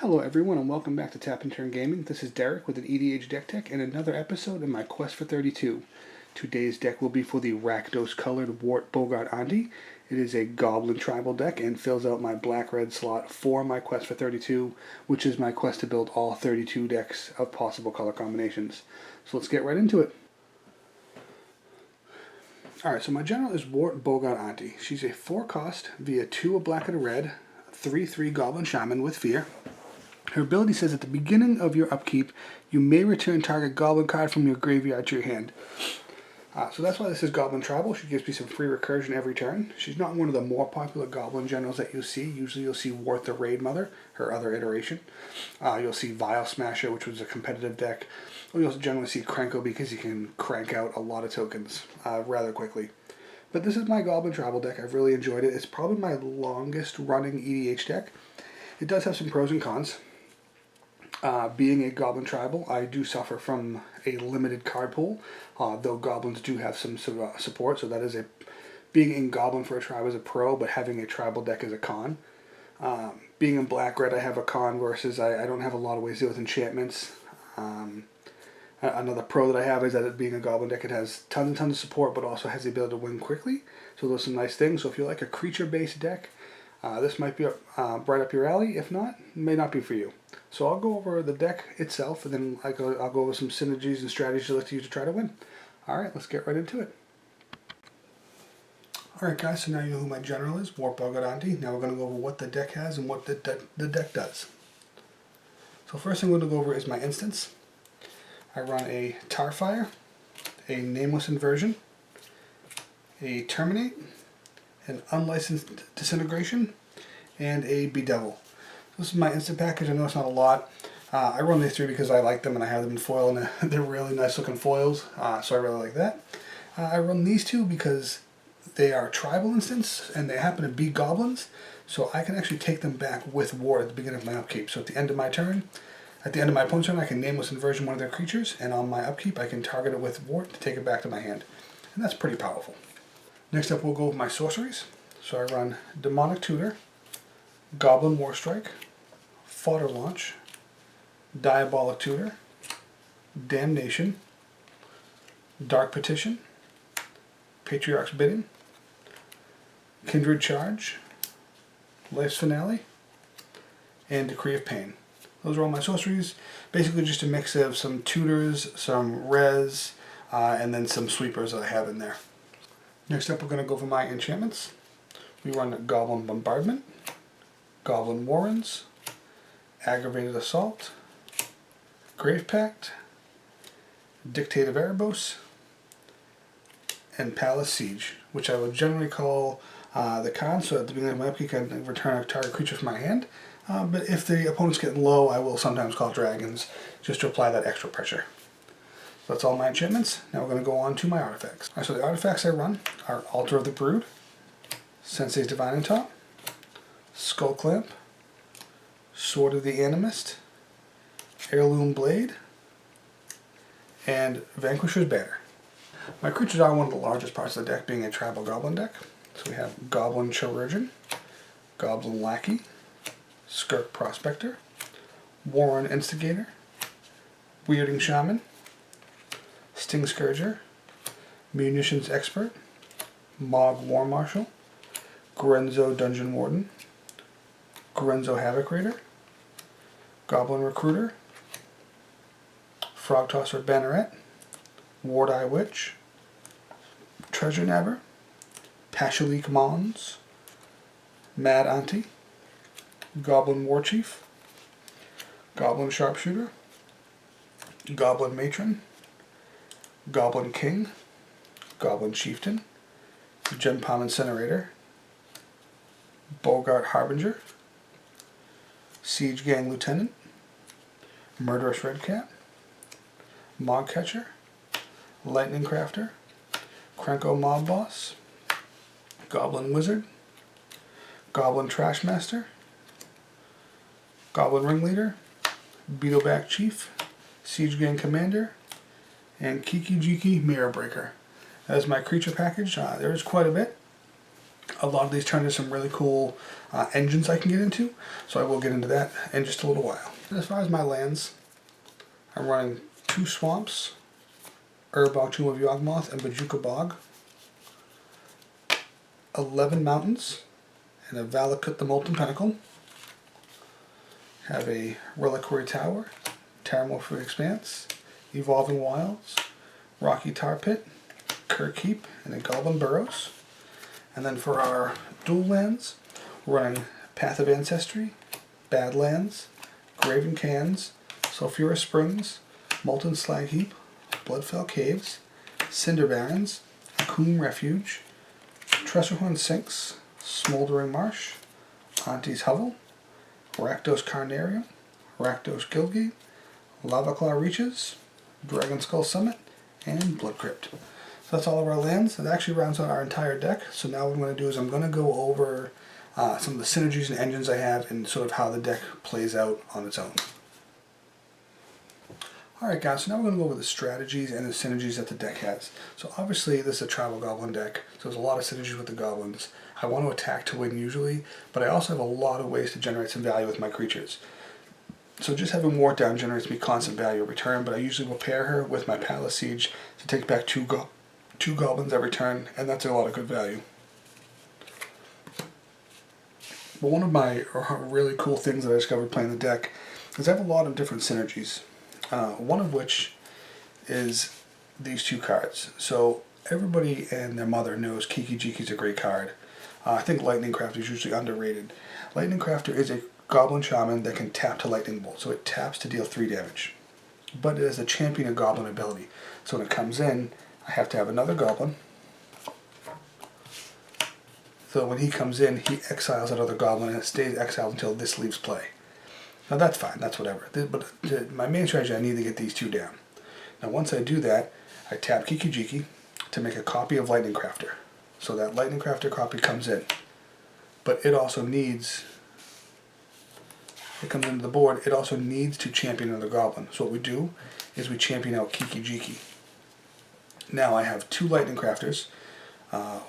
Hello everyone and welcome back to Tap and Turn Gaming. This is Derek with an EDH deck tech and another episode in my quest for 32. Today's deck will be for the Rakdos colored Wort Boggart Auntie. It is a Goblin tribal deck and fills out my black-red slot for my quest for 32, which is my quest to build all 32 decks of possible color combinations. So let's get right into it. Alright, so my general is Wort Boggart Auntie. She's a 4-cost via 2 a black and a red, 3/3 Goblin Shaman with Fear. Her ability says at the beginning of your upkeep, you may return target goblin card from your graveyard to your hand. So that's why this is Goblin Tribal. She gives me some free recursion every turn. She's not one of the more popular Goblin generals that you'll see. Usually you'll see Wort the Raid Mother, her other iteration. You'll see Vial Smasher, which was a competitive deck. Or you'll generally see Krenko because you can crank out a lot of tokens rather quickly. But this is my Goblin Tribal deck. I've really enjoyed it. It's probably my longest running EDH deck. It does have some pros and cons. Being a Goblin Tribal, I do suffer from a limited card pool, though Goblins do have some support, so that is being in Goblin for a tribe is a pro, but having a tribal deck is a con. Being in Black-Red, I have a con versus I don't have a lot of ways to deal with enchantments. Another pro that I have is that it being a Goblin deck, it has tons and tons of support, but also has the ability to win quickly, so those are some nice things. So if you like a creature-based deck, this might be right up your alley. If not, it may not be for you. So I'll go over the deck itself, and then I'll go over some synergies and strategies I'd like to use to try to win. Alright, let's get right into it. Alright guys, so now you know who my general is, Wort Boggart Auntie. Now we're going to go over what the deck has and what the deck does. So first thing we're going to go over is my instance. I run a Tarfire, a Nameless Inversion, a Terminate, an Unlicensed Disintegration, and a Bedevil. This is my instant package. I know it's not a lot. I run these 3 because I like them and I have them in foil, and they're really nice looking foils, so I really like that. I run these 2 because they are tribal instants and they happen to be goblins, so I can actually take them back with Wort at the beginning of my upkeep. So at the end of my turn, at the end of my opponent's turn, I can Nameless Inversion one of their creatures, and on my upkeep I can target it with Wort to take it back to my hand. And that's pretty powerful. Next up we'll go over my sorceries. So I run Demonic Tutor, Goblin Warstrike, Fodder Launch, Diabolic Tutor, Damnation, Dark Petition, Patriarch's Bidding, Kindred Charge, Life's Finale, and Decree of Pain. Those are all my sorceries. Basically just a mix of some tutors, some res, and then some sweepers that I have in there. Next up we're going to go over my enchantments. We run Goblin Bombardment, Goblin Warrens, Aggravated Assault, Grave Pact, Dictate of Erebos, and Palace Siege, which I would generally call the con, so at the beginning of my upkeep I can return a target creature from my hand. But if the opponent's getting low, I will sometimes call dragons, just to apply that extra pressure. So that's all my enchantments. Now we're going to go on to my artifacts. Alright, so the artifacts I run are Altar of the Brood, Sensei's Divining Top, Skull Clamp, Sword of the Animist, Heirloom Blade, and Vanquisher's Banner. My creatures are one of the largest parts of the deck, being a tribal goblin deck. So we have Goblin Chirurgeon, Goblin Lackey, Skirk Prospector, Warren Instigator, Weirding Shaman, Sting Scourger, Munitions Expert, Mogg War Marshal, Grenzo Dungeon Warden, Grenzo Havoc Raider, Goblin Recruiter, Frogtosser Banneret, Ward Eye Witch, Treasure Nabber, Pashalik Mons, Mad Auntie, Goblin Warchief, Goblin Sharpshooter, Goblin Matron, Goblin King, Goblin Chieftain, Gempalm Incinerator, Boggart Harbinger, Siege Gang Lieutenant, Murderous Redcap, Mog Catcher, Lightning Crafter, Krenko Mob Boss, Goblin Wizard, Goblin Trashmaster, Goblin Ringleader, Beetleback Chief, Siege Gang Commander, and Kiki-Jiki Mirror Breaker. That is my creature package. There is quite a bit. A lot of these turn into some really cool engines I can get into, so I will get into that in just a little while. And as far as my lands, I'm running 2 swamps, Urbog, Tomb of Yawgmoth, and Bojuka Bog, 11 mountains, and a Valakut the Molten Pinnacle. Have a Reliquary Tower, Terramorphic Expanse, Evolving Wilds, Rocky Tar Pit, Kirk Keep, and a Goblin Burrows. And then for our dual lands, we're running Path of Ancestry, Badlands, Graven Cans, Sulphurous Springs, Molten Slag Heap, Bloodfell Caves, Cinder Barrens, Coombe Refuge, Tressorhorn Sinks, Smoldering Marsh, Auntie's Hovel, Rakdos Carnarium, Rakdos Guildgate, Lavaclaw Reaches, Dragon Skull Summit, and Blood Crypt. So that's all of our lands. It actually rounds out our entire deck. So now what I'm going to do is I'm going to go over some of the synergies and engines I have and sort of how the deck plays out on its own. Alright guys, so now we're going to go over the strategies and the synergies that the deck has. So obviously this is a Tribal Goblin deck, so there's a lot of synergies with the Goblins. I want to attack to win usually, but I also have a lot of ways to generate some value with my creatures. So just having Wort down generates me constant value return, but I usually will pair her with my Palace Siege to take back two Goblins every turn, and that's a lot of good value. But one of my really cool things that I discovered playing the deck is I have a lot of different synergies. One of which is these 2 cards. So everybody and their mother knows Kiki-Jiki is a great card. I think Lightning Crafter is usually underrated. Lightning Crafter is a Goblin Shaman that can tap to Lightning Bolt, so it taps to deal 3 damage. But it is a champion of Goblin ability. So when it comes in, I have to have another Goblin. So when he comes in, he exiles that other Goblin and it stays exiled until this leaves play. Now that's fine, that's whatever. But my main strategy, I need to get these 2 down. Now once I do that, I tap Kiki-Jiki to make a copy of Lightning Crafter. So that Lightning Crafter copy comes in. But it also needs, it comes into the board, it also needs to champion another Goblin. So what we do is we champion out Kiki-Jiki. Now I have 2 Lightning Crafters.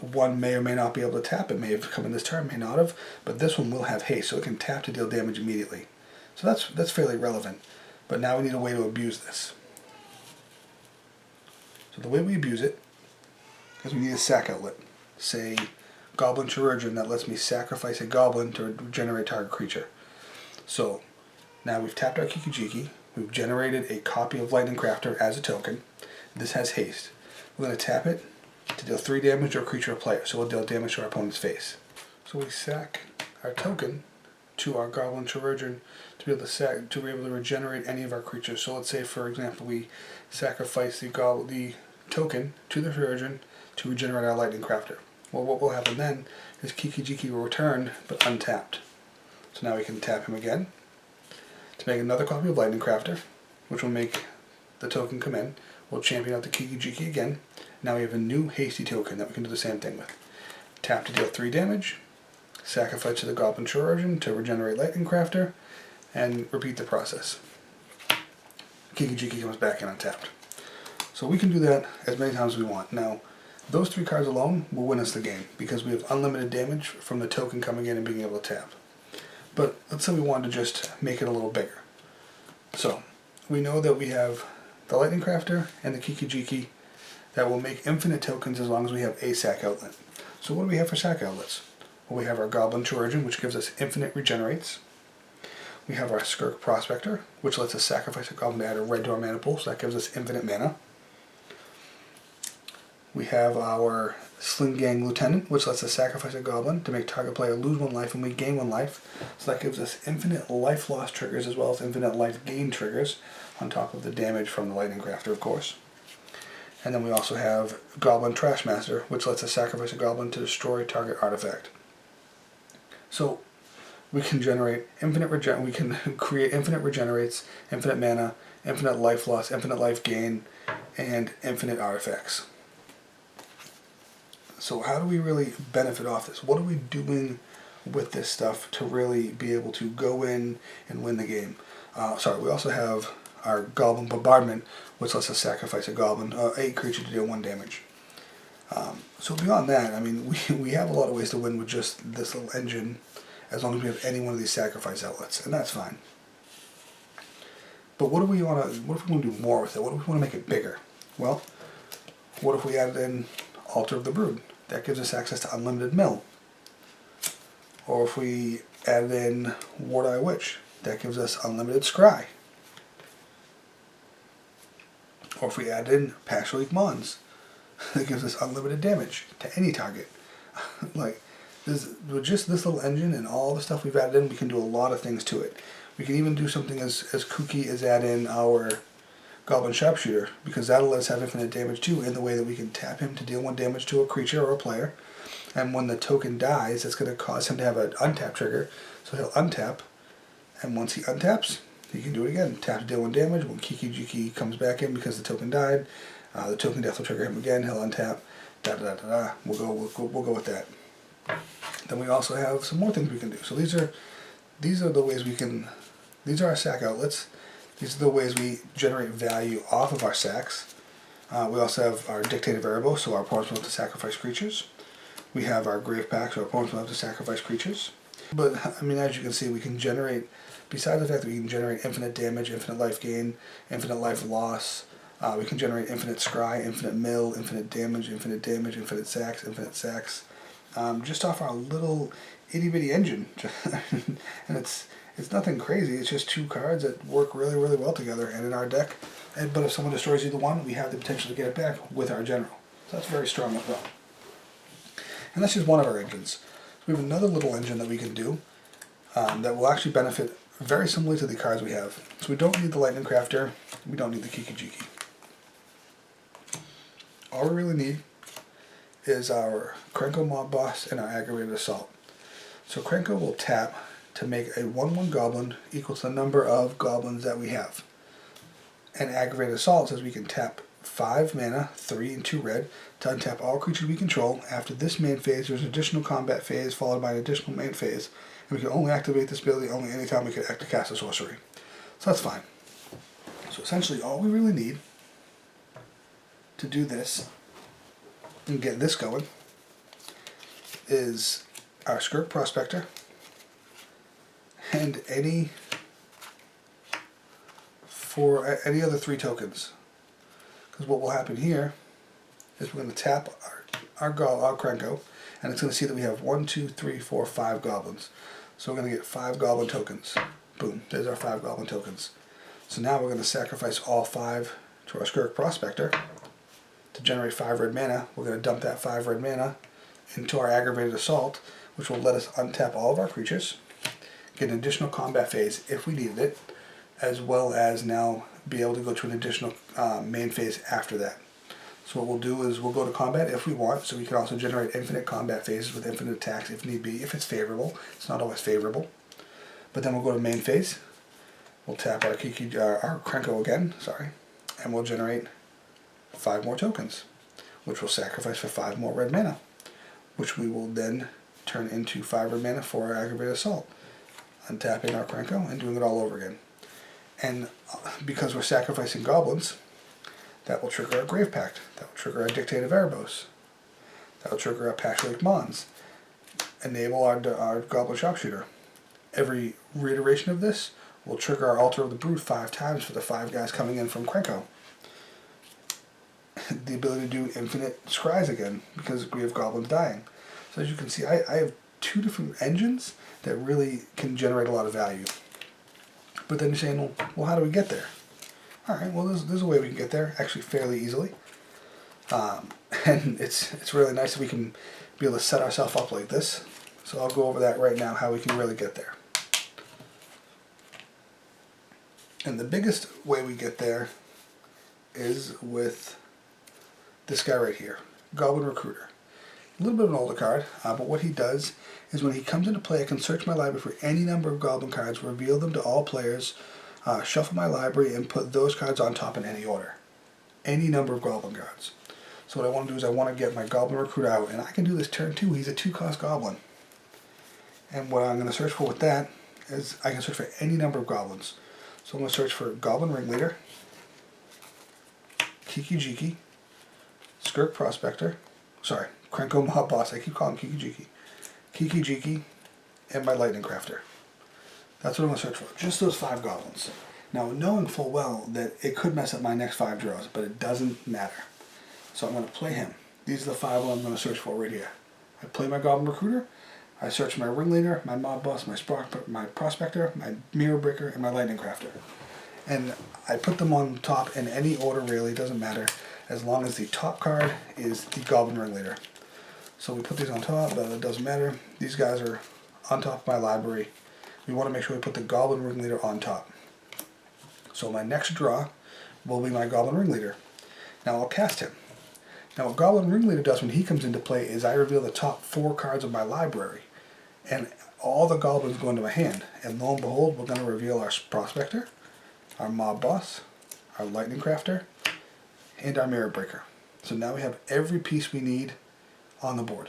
One may or may not be able to tap, it may have come in this turn, may not have, but this one will have haste, so it can tap to deal damage immediately. So that's fairly relevant, but now we need a way to abuse this. So the way we abuse it is we need a sack outlet. Say Goblin Chirurgeon that lets me sacrifice a Goblin to generate target creature. So now we've tapped our Kiki-Jiki, we've generated a copy of Lightning Crafter as a token. This has haste. We're going to tap it to deal 3 damage to a creature or player, so we'll deal damage to our opponent's face. So we sack our token to our Goblin Chirurgeon to be able to regenerate any of our creatures. So let's say, for example, we sacrifice the token to the Chirurgeon to regenerate our Lightning Crafter. Well, what will happen then is Kiki-Jiki will return, but untapped. So now we can tap him again to make another copy of Lightning Crafter, which will make the token come in. We'll champion out the Kiki-Jiki again. Now we have a new hasty token that we can do the same thing with. Tap to deal 3 damage, sacrifice to the Goblin Chirurgeon to regenerate Lightning Crafter, and repeat the process. Kiki-Jiki comes back in untapped. So we can do that as many times as we want. Now, those 3 cards alone will win us the game because we have unlimited damage from the token coming in and being able to tap. But let's say we wanted to just make it a little bigger. So we know that we have the Lightning Crafter and the Kiki-Jiki that will make infinite tokens as long as we have a sack outlet. So what do we have for sack outlets? Well, we have our Goblin Chirurgeon, which gives us infinite regenerates. We have our Skirk Prospector, which lets us sacrifice a Goblin to add a red to our mana pool, so that gives us infinite mana. We have our Sling Gang Lieutenant, which lets us sacrifice a Goblin to make target player lose 1 life and we gain 1 life. So that gives us infinite life loss triggers as well as infinite life gain triggers, on top of the damage from the Lightning Crafter, of course. And then we also have Goblin Trashmaster, which lets us sacrifice a Goblin to destroy target artifact. So we can generate we can create infinite regenerates, infinite mana, infinite life loss, infinite life gain, and infinite artifacts. So how do we really benefit off this? What are we doing with this stuff to really be able to go in and win the game? We also have our Goblin Bombardment, which lets us sacrifice a Goblin, a creature to deal 1 damage. So beyond that, I mean, we have a lot of ways to win with just this little engine, as long as we have any one of these sacrifice outlets, and that's fine. But what if we want to do more with it? What if we want to make it bigger? Well, what if we added in Altar of the Brood? That gives us access to unlimited mill. Or if we added in Ward Eye Witch, that gives us unlimited scry. Or if we add in Pashalik Mons, that gives us unlimited damage to any target. Like, with just this little engine and all the stuff we've added in, we can do a lot of things to it. We can even do something as kooky as add in our Goblin Sharpshooter, because that'll let us have infinite damage too, in the way that we can tap him to deal 1 damage to a creature or a player. And when the token dies, it's going to cause him to have an untap trigger. So he'll untap, and once he untaps, he can do it again. Tap to deal 1 damage. When Kiki-Jiki comes back in because the token died, the token death will trigger him again. He'll untap. Da da da da da. We'll go with that. Then we also have some more things we can do. So these are the ways we can. These are our sack outlets. These are the ways we generate value off of our sacks. We also have our dictated variable, so our opponents will have to sacrifice creatures. We have our grave pack, so our opponents will have to sacrifice creatures. But I mean, as you can see, we can generate. Besides the fact that we can generate infinite damage, infinite life gain, infinite life loss, we can generate infinite scry, infinite mill, infinite damage, infinite sacks, just off our little itty bitty engine. And it's nothing crazy. It's just 2 cards that work really, really well together and in our deck. But if someone destroys either one, we have the potential to get it back with our general. So that's very strong as well. And that's just one of our engines. So we have another little engine that we can do that will actually benefit very similarly to the cards we have. So we don't need the Lightning Crafter. We don't need the Kiki-Jiki. All we really need is our Krenko Mob Boss and our Aggravated Assault. So Krenko will tap to make a 1/1 goblin equal to the number of goblins that we have. And Aggravated Assault says we can tap 5 mana, 3 and 2 red, to untap all creatures we control. After this main phase, there's an additional combat phase followed by an additional main phase. And we can only activate this ability only anytime we can cast a sorcery. So that's fine. So essentially all we really need to do this and get this going is our Skirk Prospector and any other 3 tokens. Because what will happen here is we're going to tap our Krenko, and it's going to see that we have 1, 2, 3, 4, 5 goblins. So we're going to get 5 goblin tokens. Boom, there's our 5 goblin tokens. So now we're going to sacrifice all 5 to our Skirk Prospector to generate 5 red mana. We're going to dump that 5 red mana into our Aggravated Assault, which will let us untap all of our creatures, get an additional combat phase if we needed it, as well as now be able to go to an additional main phase after that. So what we'll do is we'll go to combat if we want, so we can also generate infinite combat phases with infinite attacks if need be, if it's favorable. It's not always favorable. But then we'll go to main phase. We'll tap our Krenko again, and we'll generate 5 more tokens, which will sacrifice for 5 more red mana, which we will then turn into 5 red mana for our Aggravated Assault, untapping our Krenko and doing it all over again. And because we're sacrificing goblins, that will trigger our Grave Pact, that will trigger our Dictated Erebos, that will trigger our Pashalik Mons, enable our Goblin Sharpshooter. Every reiteration of this will trigger our Altar of the Brood 5 times for the 5 guys coming in from Krenko. The ability to do infinite scries again, because we have goblins dying. So as you can see, I have 2 different engines that really can generate a lot of value. But then you're saying, well, how do we get there? Alright, well, there's a way we can get there, actually fairly easily. And it's really nice that we can be able to set ourselves up like this. So I'll go over that right now, how we can really get there. And the biggest way we get there is with this guy right here, Goblin Recruiter. A little bit of an older card, but what he does is when he comes into play, I can search my library for any number of Goblin cards, reveal them to all players, shuffle my library, and put those cards on top in any order. Any number of Goblin cards. So what I want to do is I want to get my Goblin Recruiter out, and I can do this turn 2. He's a 2-cost Goblin. And what I'm going to search for with that is I can search for any number of Goblins. So I'm going to search for Goblin Ringleader, Kiki-Jiki, Skirk Prospector, sorry, Krenko Mob Boss, I keep calling him Kiki-Jiki. Kiki-Jiki, and my Lightning Crafter. That's what I'm going to search for, just those 5 goblins. Now, knowing full well that it could mess up my next 5 draws, but it doesn't matter. So I'm going to play him. These are the 5 I'm going to search for right here. I play my Goblin Recruiter, I search my Ringleader, my Mob Boss, my Prospector, my Mirror Breaker, and my Lightning Crafter. And I put them on top in any order really, it doesn't matter, as long as the top card is the Goblin Ringleader. So we put these on top, but it doesn't matter. These guys are on top of my library. We want to make sure we put the Goblin Ringleader on top. So my next draw will be my Goblin Ringleader. Now I'll cast him. Now what Goblin Ringleader does when he comes into play is I reveal the top 4 cards of my library. And all the goblins go into my hand. And lo and behold, we're going to reveal our Prospector, our Mob Boss, our Lightning Crafter, and our Mirror Breaker. So now we have every piece we need on the board.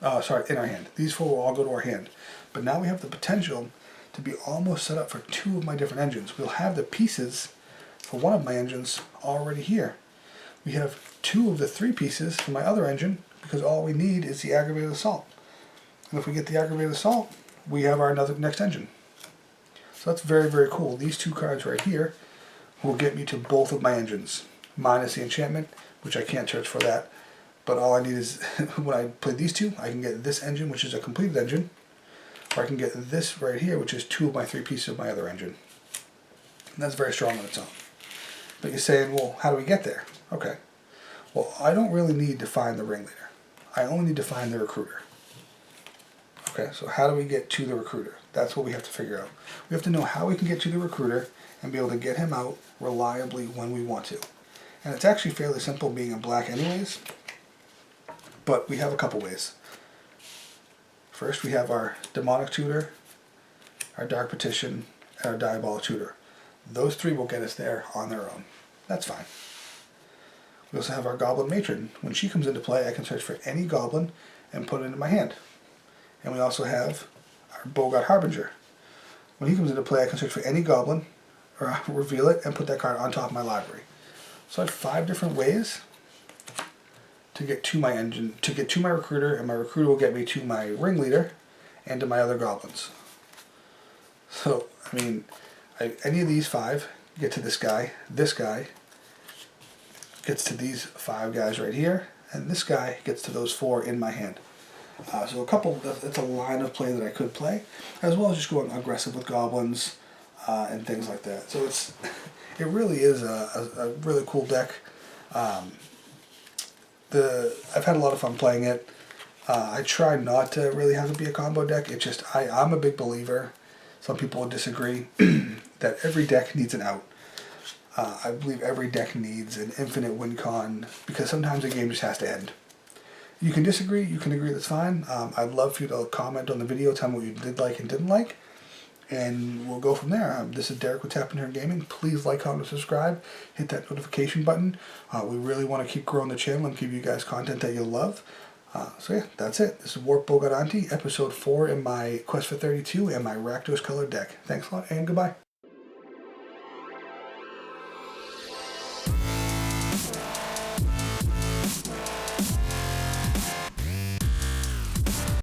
In our hand. These 4 will all go to our hand. But now we have the potential to be almost set up for 2 of my different engines. We'll have the pieces for one of my engines already here. We have 2 of the 3 pieces for my other engine because all we need is the Aggravated Assault. And if we get the Aggravated Assault, we have our next engine. So that's very, very cool. These 2 cards right here will get me to both of my engines, minus the enchantment, which I can't search for that. But all I need is, when I play these 2, I can get this engine, which is a completed engine, or I can get this right here, which is 2 of my 3 pieces of my other engine. And that's very strong on its own. But you're saying, well, how do we get there? Okay. Well, I don't really need to find the Ringleader. I only need to find the Recruiter. Okay, so how do we get to the Recruiter? That's what we have to figure out. We have to know how we can get to the Recruiter and be able to get him out reliably when we want to. And it's actually fairly simple being in black anyways, but we have a couple ways. First we have our Demonic Tutor, our Dark Petition, and our Diabolic Tutor. Those 3 will get us there on their own. That's fine. We also have our Goblin Matron. When she comes into play, I can search for any goblin and put it into my hand. And we also have our Boggart Harbinger. When he comes into play, I can search for any goblin, or reveal it, and put that card on top of my library. So I have 5 different ways to get to my engine, to get to my Recruiter, and my Recruiter will get me to my Ringleader and to my other goblins. So, I mean, any of these 5 get to this guy gets to these 5 guys right here, and this guy gets to those 4 in my hand. So that's a line of play that I could play, as well as just going aggressive with goblins and things like that. So it really is a really cool deck. I've had a lot of fun playing it. I try not to really have it be a combo deck. It's just, I'm a big believer, some people would disagree, that every deck needs an out. I believe every deck needs an infinite win con, because sometimes a game just has to end. You can disagree, you can agree, that's fine. I'd love for you to comment on the video, tell me what you did like and didn't like, and we'll go from there. This is Derek with Tapping Here Gaming. Please like, comment, subscribe, hit that notification button. We really want to keep growing the channel and give you guys content that you'll love. So yeah, that's it. This is Wort Boggart Auntie, episode 4 in my Quest for 32 and my Rakdos colored deck. Thanks a lot, and goodbye.